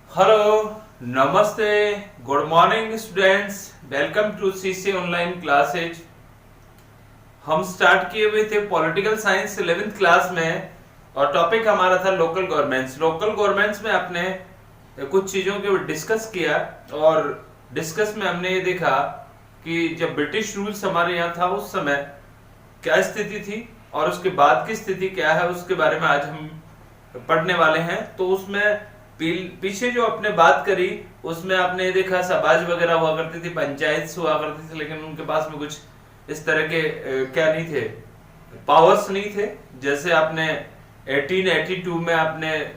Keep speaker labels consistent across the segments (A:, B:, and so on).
A: Hello, नमस्ते, good morning students. Welcome to CC online classes. हम start किए हुए थे पॉलिटिकल साइंस 11th क्लास में और टॉपिक हमारा था लोकल गवर्नमेंट्स। लोकल गवर्नमेंट्स में आपने कुछ चीजों के डिस्कस किया और डिस्कस में हमने ये देखा कि जब ब्रिटिश रूल्स हमारे यहाँ था उस समय क्या स्थिति थी और उसके बाद की स्थिति क्या है, उसके बारे में आज हम पढ़ने वाले हैं। तो उसमें पीछे जो आपने बात करी उसमें आपने ये देखा समाज वगैरह हुआ करती थी, पंचायत हुआ करती थी, लेकिन उनके पास में कुछ इस तरह के क्या नहीं थे, पावर्स नहीं थे। जैसे आपने 1882 में आपने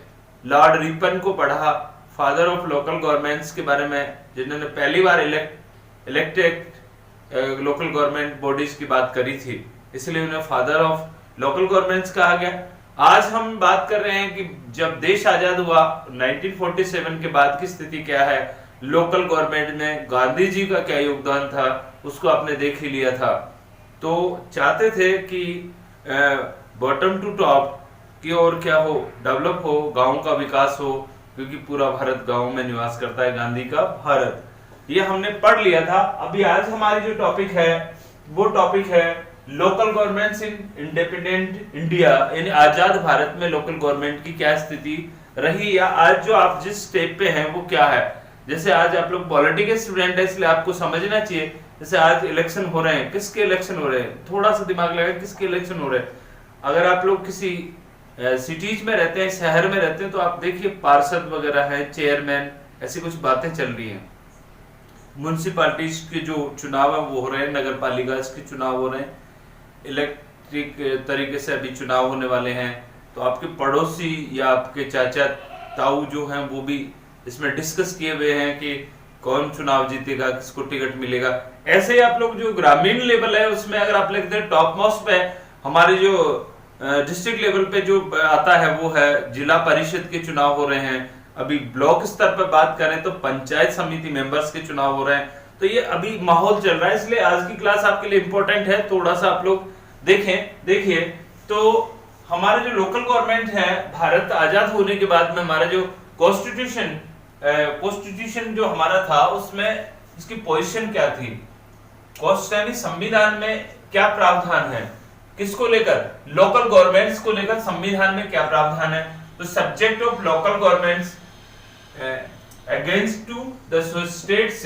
A: लॉर्ड रिपन को पढ़ा, फादर ऑफ लोकल गवर्नमेंट्स के बारे में, जिन्होंने पहली बार इलेक्टेड लोकल गवर्नमेंट बॉडीज की बात करी थी, इसलिए उन्हें फादर ऑफ लोकल गवर्नमेंट्स कहा गया। आज हम बात कर रहे हैं कि जब देश आजाद हुआ 1947 के बाद की स्थिति क्या है, लोकल गवर्नमेंट में गांधी जी का क्या योगदान था, उसको आपने देख ही लिया था। तो चाहते थे कि बॉटम टू टॉप की ओर क्या हो, डेवलप हो, गांव का विकास हो, क्योंकि पूरा भारत गांव में निवास करता है, गांधी का भारत, ये हमने पढ़ लिया था। अभी आज हमारी जो टॉपिक है वो टॉपिक है local governments in independent India, यानी आजाद भारत में लोकल गवर्नमेंट की क्या स्थिति रही, या आज जो आप जिस स्टेप पे हैं वो क्या है। जैसे आज आप लोग पॉलिटिकल स्टूडेंट है, इसलिए आपको समझना चाहिए। जैसे आज इलेक्शन हो रहे हैं, किसके इलेक्शन हो रहे हैं, थोड़ा सा दिमाग लगा किसके इलेक्शन हो रहे हैं। अगर आप लोग किसी सिटीज में रहते हैं, शहर में रहते हैं, तो आप देखिए पार्षद वगैरह है, चेयरमैन, ऐसी कुछ बातें चल रही हैं। म्युनिसिपैलिटीज के जो चुनाव है वो हो रहे हैं, नगर पालिका के चुनाव हो रहे हैं, इलेक्ट्रिक तरीके से अभी चुनाव होने वाले हैं। तो आपके पड़ोसी या आपके चाचा ताऊ जो हैं वो भी इसमें डिस्कस किए हुए हैं कि कौन चुनाव जीतेगा, किसको टिकट मिलेगा। ऐसे ही आप लोग जो ग्रामीण लेवल है उसमें अगर आप लिखते हैं टॉप मोस्ट पे, हमारे जो डिस्ट्रिक्ट लेवल पे जो आता है वो है जिला परिषद के चुनाव हो रहे हैं। अभी ब्लॉक स्तर पर बात करें तो पंचायत समिति मेंबर्स के चुनाव हो रहे हैं। तो ये अभी माहौल चल रहा है, इसलिए आज की क्लास आपके लिए इंपॉर्टेंट है। थोड़ा सा आप लोग देखिए तो हमारे जो लोकल गवर्नमेंट है, भारत आजाद होने के बाद में हमारा जो कॉन्स्टिट्यूशन जो हमारा था उसमें इसकी पोजीशन क्या थी, यानी संविधान में क्या प्रावधान है, किसको लेकर, लोकल गवर्नमेंट्स को लेकर संविधान में क्या प्रावधान है। तो subject of local governments against to the states,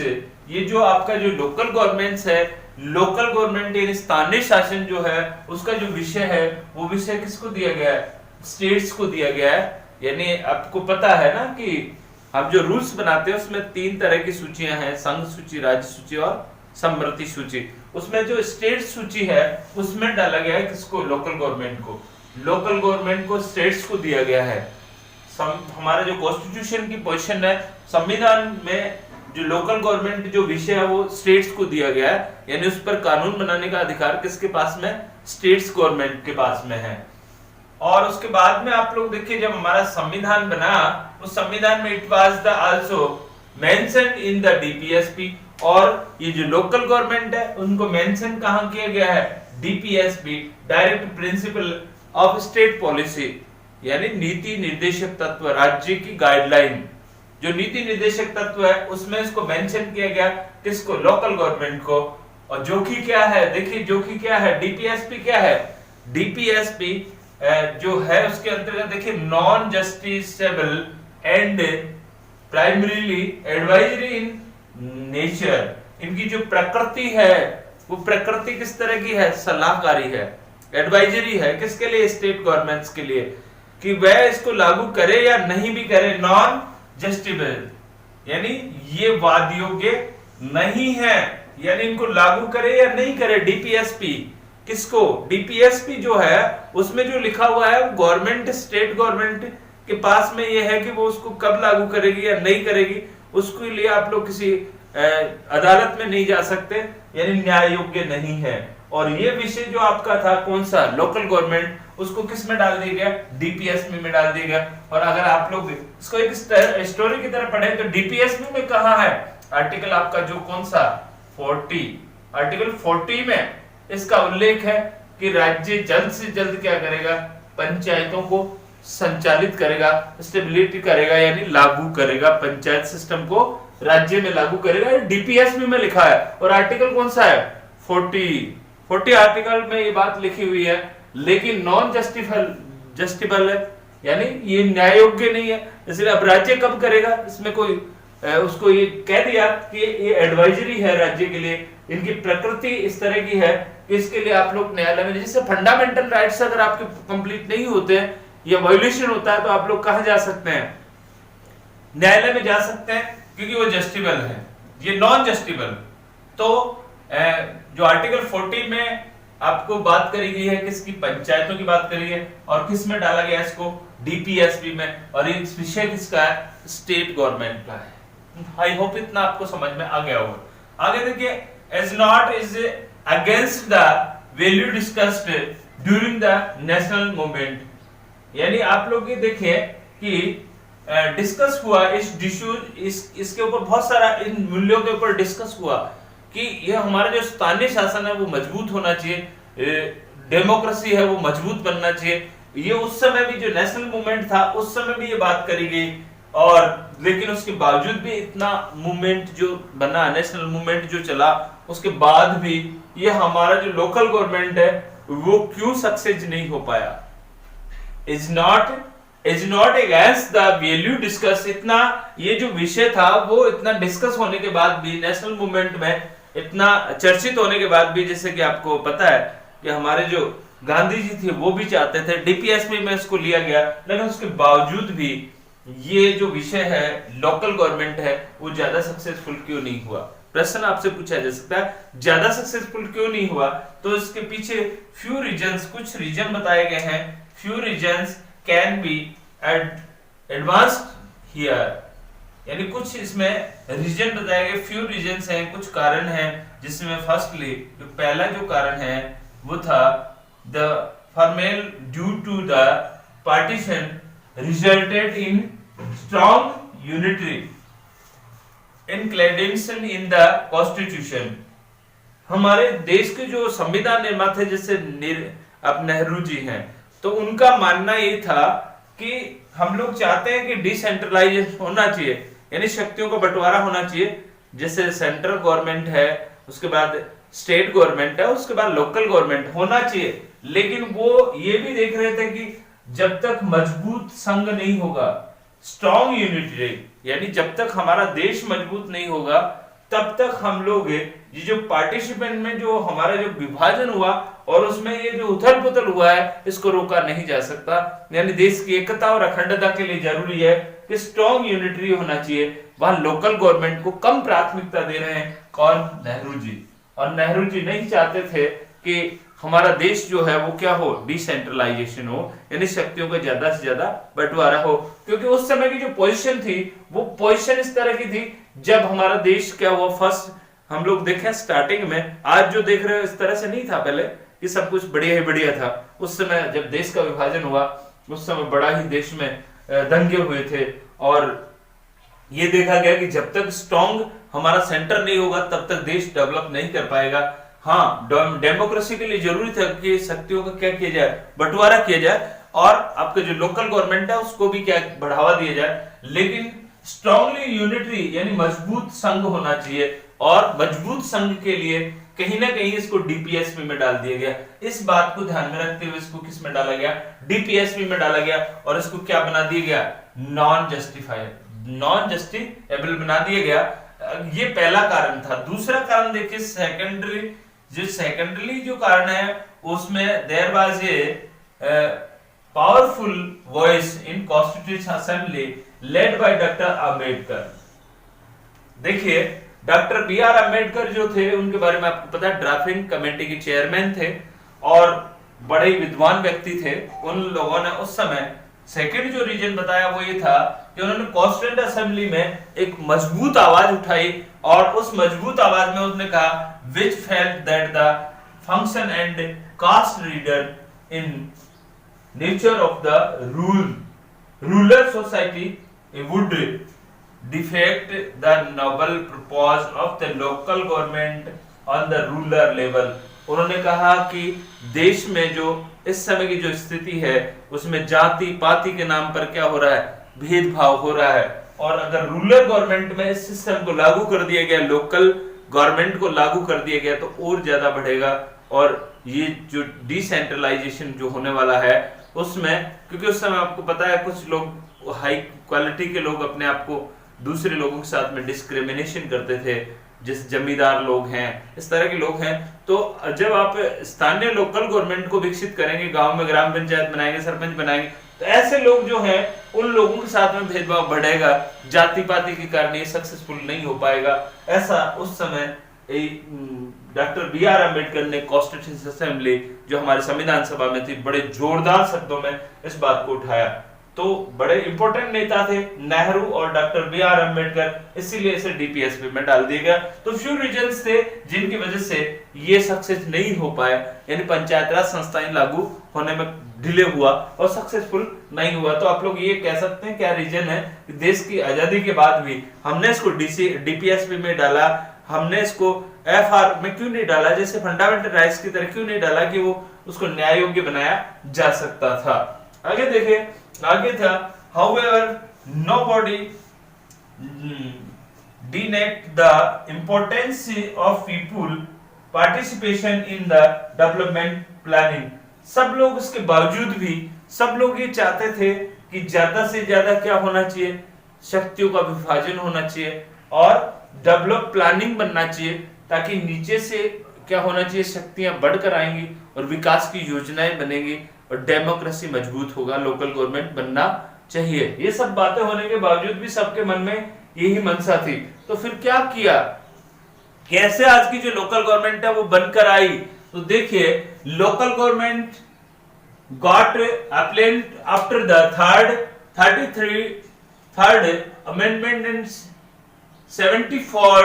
A: ये जो आपका जो लोकल गवर्नमेंट्स है, लोकल गवर्नमेंट यानी स्थानीय शासन जो है, उसका जो विषय है वो विषय किसको दिया गया है, स्टेट्स को दिया गया है। यानी आपको पता है ना कि हम जो रूल्स बनाते हैं उसमें 3 तरह की सूचियां हैं, संघ सूची, राज्य सूची और समवर्ती सूची। उसमें जो स्टेट सूची है उसमें डाला गया है किसको, लोकल गवर्नमेंट को। लोकल गवर्नमेंट को स्टेट्स को दिया गया है। हमारा जो कॉन्स्टिट्यूशन की पोजीशन है, संविधान में जो लोकल गवर्नमेंट जो विषय है वो स्टेट्स को दिया गया है, यानी उस पर कानून बनाने का अधिकार किसके पास में, स्टेट्स गवर्नमेंट के पास में है। और उसके बाद में आप लोग देखिए जब हमारा संविधान बना, उस संविधान में it was the also mentioned in the DPSP, और ये जो लोकल गवर्नमेंट है उनको मेंशन कहां किया गया है, DPSP, direct principle of state policy, यानी नीति निर्देशक तत्व, राज्य की गाइडलाइन जो नीति निर्देशक तत्व है उसमें इसको मेंशन किया गया, किसको, लोकल गवर्नमेंट को। और जो कि क्या है, देखिए जो कि क्या है, डीपीएसपी क्या है, डीपीएसपी जो है उसके अंतर्गत देखिए non justiciable and primarily advisory in nature. इनकी जो प्रकृति है वो प्रकृति किस तरह की है, सलाहकारी है, एडवाइजरी है, किसके लिए, स्टेट गवर्नमेंट्स के लिए, कि वह इसको लागू करे या नहीं भी करे। नॉन जस्टिसेबल यानी ये वाद योग्य नहीं है, यानी इनको लागू करे या नहीं करे। डीपीएसपी किसको, डीपीएसपी जो है उसमें जो लिखा हुआ है गवर्नमेंट, स्टेट गवर्नमेंट के पास में ये है कि वो उसको कब लागू करेगी या नहीं करेगी, उसके लिए आप लोग किसी अदालत में नहीं जा सकते, यानी न्याय योग्य नहीं है। और ये विषय जो आपका था कौन सा, लोकल गवर्नमेंट, उसको किस में डाल दिया गया, डीपीएसपी में डाल दिया गया। और अगर आप लोग इसको एक स्टोरी की तरह पढ़े तो डीपीएसपी में कहा है, आर्टिकल आपका जो कौन सा 40, आर्टिकल 40 में इसका उल्लेख है कि राज्य जल्द से जल्द क्या करेगा, पंचायतों को संचालित करेगा, स्टेबिलिटी करेगा यानी लागू करेगा, पंचायत सिस्टम को राज्य में लागू करेगा। डीपीएसपी में लिखा है और आर्टिकल कौन सा है 40 आर्टिकल में ये बात लिखी हुई है, लेकिन नॉन जस्टिफाइबल है यानी ये न्याय योग्य नहीं है, इसलिए अब राज्य कब करेगा, इसमें कोई उसको ये कह दिया कि ये एडवाइजरी है राज्य के लिए, इनकी प्रकृति इस तरह की है कि इसके लिए आप लोग न्यायालय में, जैसे फंडामेंटल राइट्स अगर आपके कंप्लीट नहीं होते हैं या वायोलेशन होता है तो आप लोग कहां जा सकते हैं, न्यायालय में जा सकते हैं, क्योंकि वो जस्टिबल है, ये नॉन जस्टिबल। तो जो आर्टिकल 40 में आपको बात करी गई है किसकी, पंचायतों की बात करी है, और किस में डाला गया इसको, डीपीएसपी में, और ये विषय किसका है, स्टेट गवर्नमेंट का है। आई होप इतना आपको समझ में आ गया होगा। आगे देखिए, as not is against the value discussed during the national movement, यानी आप लोग ये देखिए कि डिस्कस हुआ इसके ऊपर बहुत सारा, इन मूल्यों के ऊपर डिस्कस हुआ कि ये हमारा जो स्थानीय शासन है वो मजबूत होना चाहिए, डेमोक्रेसी है वो मजबूत बनना चाहिए। ये उस समय भी जो नेशनल मूवमेंट था उस समय भी ये बात करी गई, और लेकिन उसके बावजूद भी इतना मूवमेंट जो बना, नेशनल मूवमेंट जो चला, उसके बाद भी ये हमारा जो लोकल गवर्नमेंट है वो क्यों सक्सेस नहीं हो पाया। Is not against the value discuss, इतना ये जो विषय था वो इतना डिस्कस होने के बाद भी, नेशनल मूवमेंट में इतना चर्चित होने के बाद भी, जैसे कि आपको पता है कि हमारे जो गांधी जी थे वो भी चाहते थे डीपीएसपी में इसको लिया गया, लेकिन उसके बावजूद भी ये जो विषय है लोकल गवर्नमेंट है वो ज्यादा सक्सेसफुल क्यों नहीं हुआ। प्रश्न आपसे पूछा जा सकता है ज्यादा सक्सेसफुल क्यों नहीं हुआ, तो इसके पीछे फ्यू रीजंस, कुछ रीजन बताए गए हैं। Few reasons can be advanced here, यानी कुछ इसमें रीजन बताए गए, फ्यू रीजंस हैं, कुछ कारण हैं, जिसमें फर्स्टली जो पहला जो कारण है वो था the formal due to the partition resulted in strong unitary inclination in the constitution. हमारे देश के जो संविधान निर्माता जैसे अब नेहरू जी हैं, तो उनका मानना ये था कि हम लोग चाहते हैं कि डिसेंट्रलाइजेशन होना चाहिए, यानी शक्तियों का बंटवारा होना चाहिए, जैसे सेंट्रल गवर्नमेंट है, उसके बाद स्टेट गवर्नमेंट है, उसके बाद लोकल गवर्नमेंट होना चाहिए। लेकिन वो ये भी देख रहे थे कि जब तक मजबूत संघ नहीं होगा, स्ट्रॉन्ग यूनिटी, यानी जब तक हमारा देश मजबूत नहीं होगा तब तक हम लोग ये जो पार्टिसिपेंट में जो हमारा जो विभाजन हुआ और उसमें ये जो उथल पुथल हुआ है इसको रोका नहीं जा सकता। यानी देश की एकता और अखंडता के लिए जरूरी है कि स्ट्रॉन्ग यूनिटरी होना चाहिए। वहां लोकल गवर्नमेंट को कम प्राथमिकता दे रहे हैं कौन, नेहरू जी। और नेहरू जी नहीं चाहते थे कि हमारा देश जो है वो क्या हो, डिसेंट्रलाइजेशन हो, यानी शक्तियों का ज्यादा से ज्यादा बंटवारा हो, क्योंकि उस समय की जो पोजीशन थी वो पोजीशन इस तरह की थी जब हमारा देश क्या हुआ, फर्स्ट हम लोग देखें स्टार्टिंग में, आज जो देख रहे हो इस तरह से नहीं था पहले कि सब कुछ बढ़िया ही बढ़िया था। उस समय जब देश का विभाजन हुआ उस समय बड़ा ही देश में दंगे हुए थे, और ये देखा गया कि जब तक स्ट्रॉन्ग हमारा सेंटर नहीं होगा तब तक देश डेवलप नहीं कर पाएगा। हाँ, डेमोक्रेसी के लिए जरूरी था कि शक्तियों का क्या किया जाए, बंटवारा किया जाए, और आपका जो लोकल गवर्नमेंट है उसको भी क्या बढ़ावा दिया जाए, लेकिन स्ट्रांगली यूनिटरी यानी मजबूत संघ होना चाहिए। और मजबूत संघ के लिए कहीं ना कहीं इसको डीपीएसपी में डाल दिया गया। इस बात को ध्यान में रखते हुए इसको किस में डाला गया, डीपीएसपी में डाला गया, और इसको क्या बना दिया गया, नॉन जस्टिफाइबल बना दिया गया। ये पहला कारण था। दूसरा कारण देखिए सेकेंडरी जो कारण है उसमें there was a powerful voice in constitution assembly led by doctor Ambedkar. देखिए डॉक्टर बी आर अम्बेडकर जो थे उनके बारे में आपको पता है, ड्राफ्टिंग कमेटी के चेयरमैन थे और बड़े विद्वान व्यक्ति थे। उन लोगों ने उस समय सेकंड जो रीजन बताया वो ये था कि उन्होंने कॉन्स्टिट्यूएंट असेंबली में एक मजबूत आवाज उठाई, और उस मजबूत आवाज में उन्होंने कहा which felt that the function and caste reader in nature of the ruler society would defect the noble purpose of the local government on the ruler level। उन्होंने कहा कि देश में जो इस समय की जो स्थिति है उसमें जाति पाति के नाम पर क्या हो रहा है, भेदभाव हो रहा है। और अगर रूरल गवर्नमेंट में इस सिस्टम को लागू कर दिया गया, लोकल गवर्नमेंट को लागू कर दिया गया, तो और ज्यादा बढ़ेगा। और ये जो डिसेंट्रलाइजेशन जो होने वाला है उसमें, क्योंकि उस समय आपको पता है कुछ लोग हाई क्वालिटी के लोग अपने आप को दूसरे लोगों के साथ में डिस्क्रिमिनेशन करते थे, जिस जमींदार लोग हैं, इस तरह के लोग हैं। तो जब आप स्थानीय लोकल गवर्नमेंट को विकसित करेंगे, गांव में ग्राम पंचायत बनाएंगे, सरपंच बनाएंगे, तो ऐसे लोग जो हैं उन लोगों के साथ में भेदभाव बढ़ेगा, जाति पाति के कारण ये सक्सेसफुल नहीं हो पाएगा। ऐसा उस समय डॉक्टर बी.आर. अम्बेडकर ने कॉन्स्टिट्यूशन असेंबली जो हमारे संविधान सभा में थी, बड़े जोरदार शब्दों में इस बात को उठाया। तो बड़े इंपॉर्टेंट नेता थे नेहरू और डॉक्टर बी.आर. अम्बेडकर, इसीलिए इसे डीपीएसपी में डाल दिया गया। तो फ्यू रीजंस थे जिनकी वजह से ये सक्सेस नहीं हो पाए, यानी पंचायत राज संस्थाएं लागू होने में डिले हुआ और सक्सेसफुल नहीं हुआ। तो आप लोग ये कह सकते हैं क्या रीजन है कि देश की आजादी के बाद भी हमने इसको डीपीएसपी में डाला, हमने इसको एफआर में क्यों नहीं डाला, जैसे फंडामेंटल राइट्स की तरह क्यों नहीं डाला कि वो उसको न्याय योग्य बनाया जा सकता था। आगे देखिए, आगे था however nobody denied the importance of people participation in the development planning। सब लोग इसके बावजूद भी सब लोग ये चाहते थे कि ज्यादा से ज्यादा क्या होना चाहिए, शक्तियों का विभाजन होना चाहिए और डेवलप प्लानिंग बनना चाहिए, ताकि नीचे से क्या होना चाहिए, शक्तियां बढ़कर आएंगी और विकास की योजनाएं बनेंगी और डेमोक्रेसी मजबूत होगा, लोकल गवर्नमेंट बनना चाहिए। ये सब बातें होने के बावजूद भी सबके मन में यही मंशा थी। तो फिर क्या किया, कैसे आज की जो लोकल गवर्नमेंट है वो बनकर आई? तो देखिए, local government got appellate after the third amendment and 74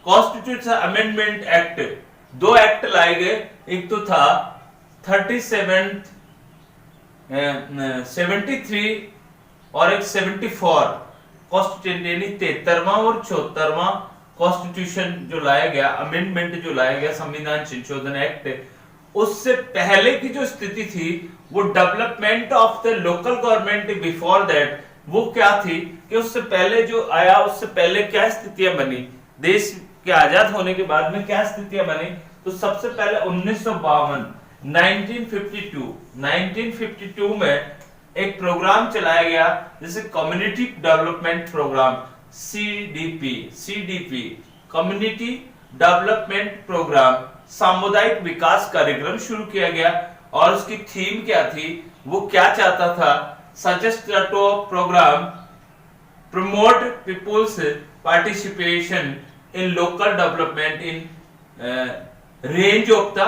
A: constitution amendment act. दो एक्ट लाए गए, एक तो था 73 और एक 74 कॉन्स्टिट्यूशन, यानी 73वां और 74वां कॉन्स्टिट्यूशन जो लाया गया, अमेंडमेंट जो लाया गया, संविधान संशोधन एक्ट। उससे पहले की जो स्थिति थी वो development of the local government before that, वो क्या थी कि उससे पहले जो आया, उससे पहले क्या स्थितियां बनी, देश के आजाद होने के बाद में क्या स्थितियां बनी? तो सबसे पहले 1952 में एक प्रोग्राम चलाया गया जिसे community development programme, CDP community development programme, सामुदायिक विकास कार्यक्रम शुरू किया गया। और उसकी थीम क्या थी, वो क्या चाहता था? Suggest to programme promote people's participation in local development in range of the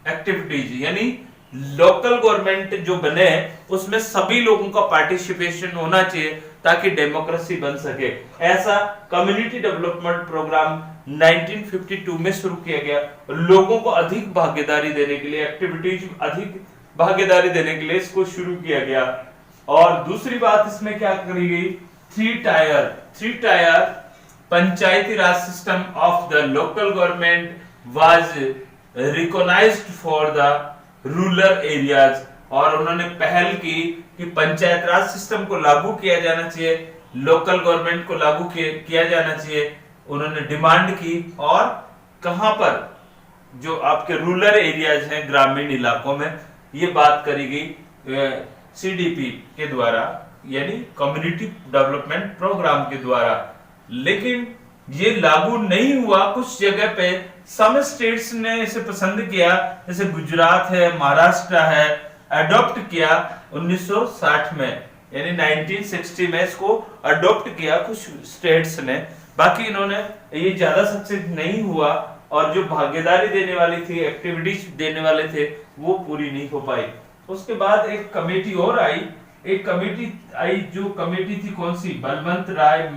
A: activities, यानी लोकल गवर्नमेंट जो बने उसमें सभी लोगों का पार्टिसिपेशन होना चाहिए ताकि डेमोक्रेसी बन सके। ऐसा कम्युनिटी डेवलपमेंट प्रोग्राम 1952 में शुरू किया गया। लोगों को अधिक भागीदारी देने के लिए, एक्टिविटीज अधिक भागीदारी देने के लिए इसको शुरू किया गया। और दूसरी बात इसमें क्या करी गई, three tier panchayati raj system of the local government was recognised for the rural areas. और उन्होंने पहल की कि पंचायत राज सिस्टम को लागू किया जाना चाहिए, लोकल गवर्नमेंट को लागू किया जाना चाहिए, उन्होंने डिमांड की। और कहां पर, जो आपके रूरल एरियाज हैं, ग्रामीण इलाकों में, ये बात करी गई सीडीपी के द्वारा, यानी कम्युनिटी डेवलपमेंट प्रोग्राम के द्वारा। लेकिन ये लागू नहीं हुआ। कुछ जगह पे सम स्टेट्स ने इसे पसंद किया, जैसे गुजरात है, महाराष्ट्र है, अडॉप्ट किया 1960 में, यानी 1960 में इसको अडॉप्ट किया कुछ स्टेट्स ने। बाकी इन्होंने ये ज्यादा सक्सेस नहीं हुआ और जो भागीदारी देने वाली थी, एक्टिविटीज देने वाले थे, वो पूरी नहीं हो पाई। उसके बाद एक कमेटी और आई, जो कमेटी थी कौन सी, बलवंत राय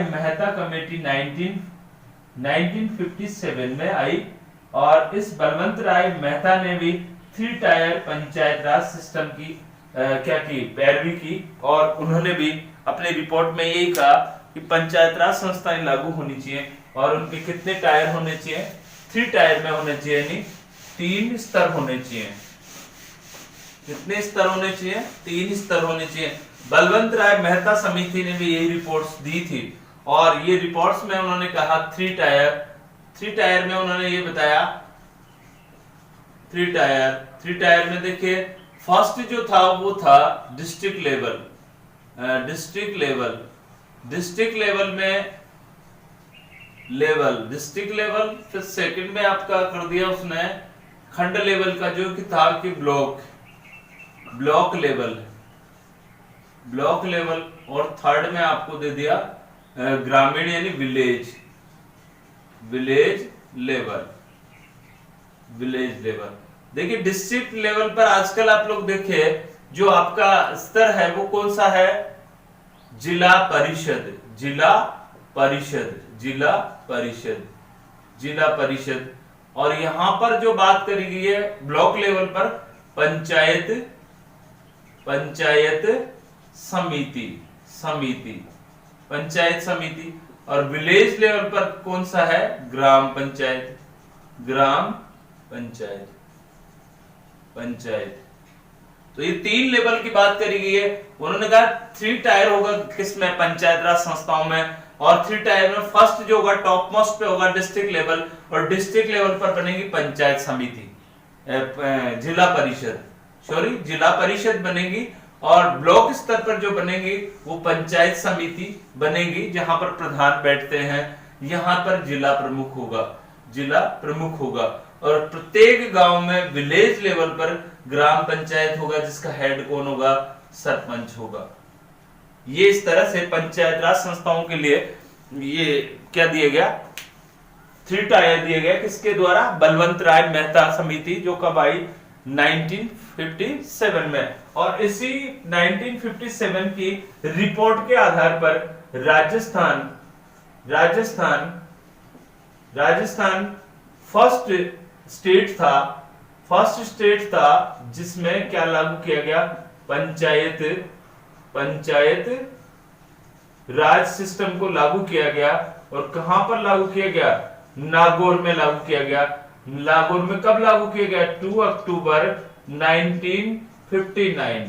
A: मेहता कमेटी 1957 में आई। और इस बलवंत राय मेहता ने भी थ्री टायर पंचायत राज सिस्टम की क्या की, पैरवी की। और उन्होंने भी अपने रिपोर्ट में यही कहा कि पंचायत राज संस्थाएं लागू होनी चाहिए और उनके कितने टायर होने चाहिए, थ्री टायर में होने चाहिए, यानी 3 स्तर होने चाहिए। कितने स्तर होने चाहिए? 3 स्तर होने चाहिए। बलवंत राय मेहता समिति ने भी यही रिपोर्ट्स दी थी और ये रिपोर्ट्स में उन्होंने कहा 3 टायर में उन्होंने ये बताया 3 टायर में देखिए फर्स्ट जो था वो था डिस्ट्रिक्ट लेवल फिर सेकंड में आपका कर दिया उसने खंड लेवल का जो कि था कि ब्लॉक लेवल और थर्ड में आपको दे दिया ग्रामीण यानी विलेज लेवल। देखिए डिस्ट्रिक्ट लेवल पर आजकल आप लोग देखिए जो आपका स्तर है वो कौन सा है? जिला परिषद। और यहां पर जो बात करी गई है ब्लॉक लेवल पर पंचायत समिति और विलेज लेवल पर कौन सा है? ग्राम पंचायत। तो ये 3 लेवल की बात करी गई है। उन्होंने कहा 3 टायर होगा किसमें? पंचायत राज संस्थाओं में। और 3 टायर में फर्स्ट जो होगा टॉप मोस्ट पे होगा डिस्ट्रिक्ट लेवल और डिस्ट्रिक्ट लेवल पर बनेगी पंचायत समिति जिला परिषद बनेगी और ब्लॉक स्तर पर जो बनेगी वो पंचायत समिति बनेगी जहां पर प्रधान बैठते हैं। यहां पर जिला प्रमुख होगा और प्रत्येक गांव में विलेज लेवल पर ग्राम पंचायत होगा जिसका हेड कौन होगा? सरपंच होगा। ये इस तरह से पंचायत राज संस्थाओं के लिए ये क्या दिया गया? 3 टायर दिया गया किसके द्वारा? बलवंत राय मेहता समिति जो कब आई? 1957 में। और इसी 1957 की रिपोर्ट के आधार पर राजस्थान फर्स्ट स्टेट था जिसमें क्या लागू किया गया? पंचायत राज सिस्टम को लागू किया गया। और कहां पर लागू किया गया? नागौर में लागू किया गया। नागौर में कब लागू किया गया? 2 अक्टूबर 1959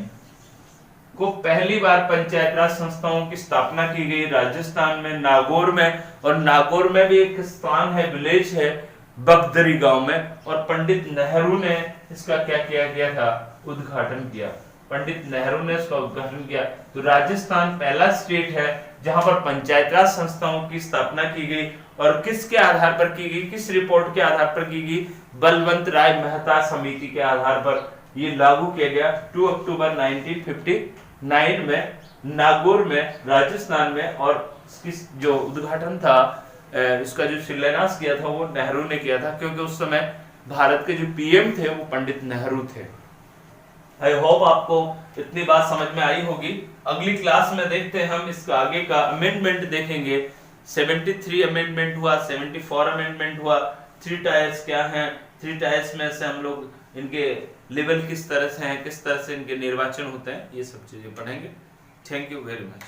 A: को पहली बार पंचायत राज संस्थाओं की स्थापना की गई राजस्थान में नागौर में। और नागौर में भी एक स्थान है, विलेज है बगदरी गांव में। और पंडित नेहरू ने इसका क्या किया गया था? उद्घाटन किया। पंडित नेहरू ने इसका उद्घाटन किया। तो राजस्थान पहला स्टेट है जहां पर पंचायत राज संस्थाओं की स्थापना की गई और किसके आधार पर की गई? किस रिपोर्ट के आधार पर की गई? बलवंत राय मेहता समिति के आधार पर ये लागू किया गया 2 अक्टूबर 1959 में नागौर में राजस्थान में। और इसकी जो उद्घाटन था इसका जो शिलान्यास किया था वो नेहरू ने किया था क्योंकि उस समय भारत के जो पीएम थे वो पंडित नेहरू थे। आई होप आपको इतनी बात समझ में आई होगी। अगली क्लास में देखते हैं हम इसका आगे का अमेंडमेंट देखेंगे। 73 अमेंडमेंट हुआ, 74 अमेंडमेंट हुआ। 3 टायर्स क्या हैं? 3 टायर्स में से हम लोग इनके लेवल किस तरह से हैं, किस तरह से इनके निर्वाचन होते हैं, ये सब चीजें पढ़ेंगे। Thank you very much.